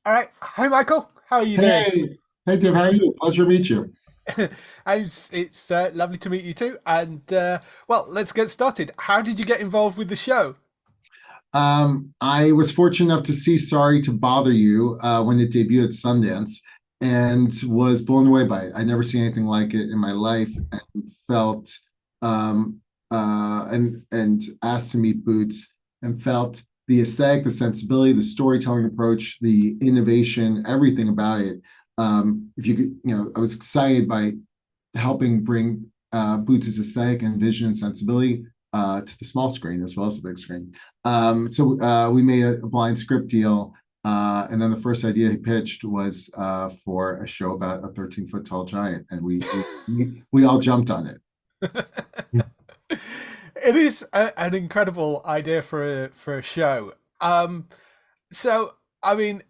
All right. Hi, Michael. How are you doing? Hey, Dave, how are you? Pleasure to meet you. It's lovely to meet you too. And well, let's get started. How did you get involved with the show? I was fortunate enough to see Sorry to Bother You when it debuted at Sundance and was blown away by it. I'd never seen anything like it in my life and felt and asked to meet Boots and felt the aesthetic, the sensibility, the storytelling approach, the innovation, everything about it. If you could, I was excited by helping bring Boots' aesthetic and vision and sensibility to the small screen as well as the big screen. So we made a blind script deal. And then the first idea he pitched was for a show about a 13-foot tall giant. And we all jumped on it. It is an incredible idea for a show. So I mean,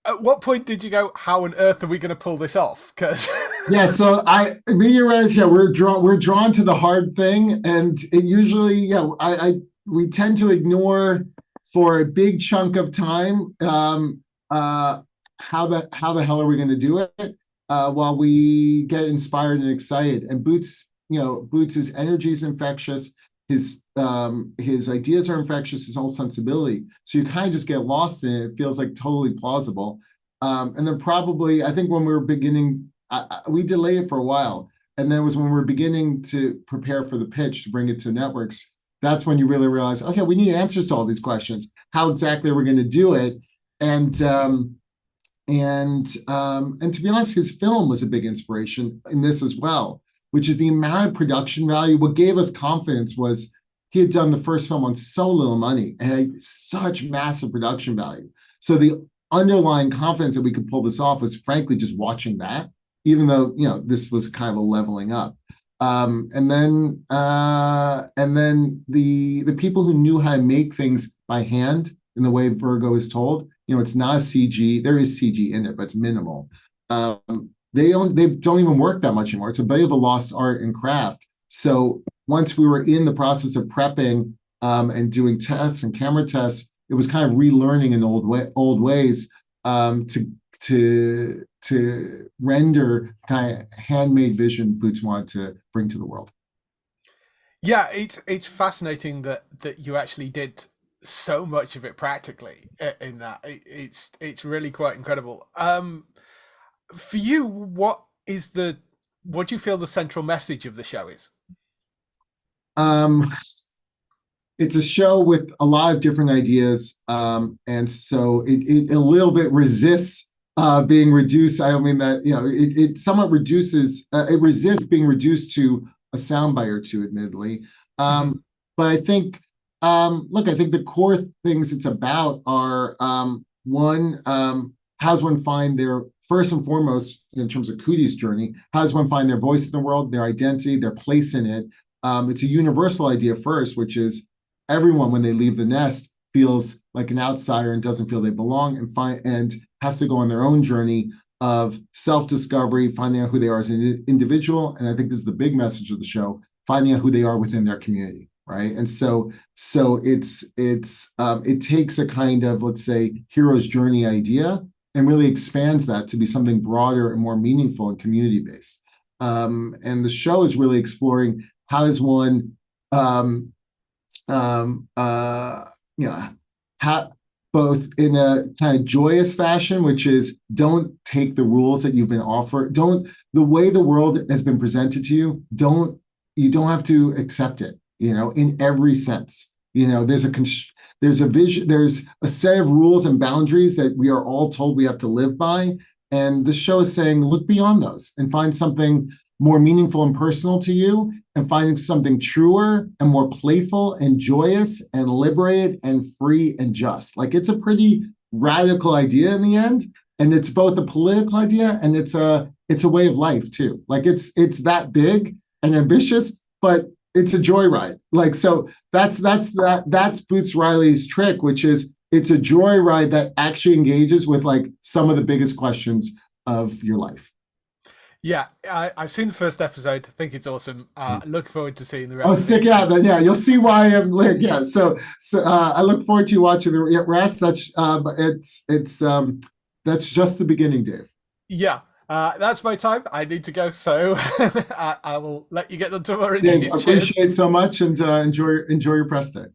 at what point did you go, "How on earth are we going to pull this off?" Because Yeah, so me and Rez, yeah, we're drawn to the hard thing, and it usually, yeah, we tend to ignore for a big chunk of time how the hell are we going to do it while we get inspired and excited. And Boots' energy is infectious. His ideas are infectious. His whole sensibility. So you kind of just get lost in it. It feels like totally plausible. And then probably, I think when we were beginning, we delayed it for a while. And then it was when we were beginning to prepare for the pitch to bring it to networks. That's when you really realize, okay, we need answers to all these questions. How exactly are we going to do it? And and to be honest, his film was a big inspiration in this as well, which is the amount of production value. What gave us confidence was he had done the first film on so little money and had such massive production value. So the underlying confidence that we could pull this off was frankly just watching that, even though this was kind of a leveling up. And then the people who knew how to make things by hand in the way Virgo is told, it's not a CG. There is CG in it, but it's minimal. They don't even work that much anymore. It's a bit of a lost art and craft. So once we were in the process of prepping and doing tests and camera tests, it was kind of relearning in old ways to render kind of handmade vision Boots wanted to bring to the world. yeah, it's fascinating that you actually did so much of it practically in that. It's really quite incredible. For you, what do you feel the central message of the show is? Um, it's a show with a lot of different ideas, and so it a little bit resists being reduced. I don't mean that it somewhat reduces. It resists being reduced to a soundbite or two, admittedly. Mhm. But I think, look, I think the core things it's about are one, how does one find their first and foremost in terms of Cootie's journey? How does one find their voice in the world, their identity, their place in it? It's a universal idea first, which is everyone when they leave the nest feels like an outsider and doesn't feel they belong and has to go on their own journey of self-discovery, finding out who they are as an individual. And I think this is the big message of the show, finding out who they are within their community. Right. And so it takes a kind of, let's say, hero's journey idea and really expands that to be something broader and more meaningful and community based. And the show is really exploring how does one um, uh, you know, both in a kind of joyous fashion, which is don't take the rules that you've been offered. Don't the way the world has been presented to you. You don't have to accept it. In every sense. There's a vision. There's a set of rules and boundaries that we are all told we have to live by. And the show is saying, look beyond those and find something more meaningful and personal to you and finding something truer and more playful and joyous and liberated and free and just. Like it's a pretty radical idea in the end. And it's both a political idea and it's a way of life too. Like it's that big and ambitious, but it's a joyride. Like so that's Boots Riley's trick, which is it's a joyride that actually engages with like some of the biggest questions of your life. Yeah, I've seen the first episode. I think it's awesome. Look forward to seeing the Oh, rest of it. stick out then. Yeah, you'll see why I'm like, yeah. So I look forward to watching the rest. That's it's that's just the beginning, Dave. Yeah, that's my time. I need to go, so I will let you get on to more Dave, interviews. I Cheers. appreciate it so much, and enjoy your press day.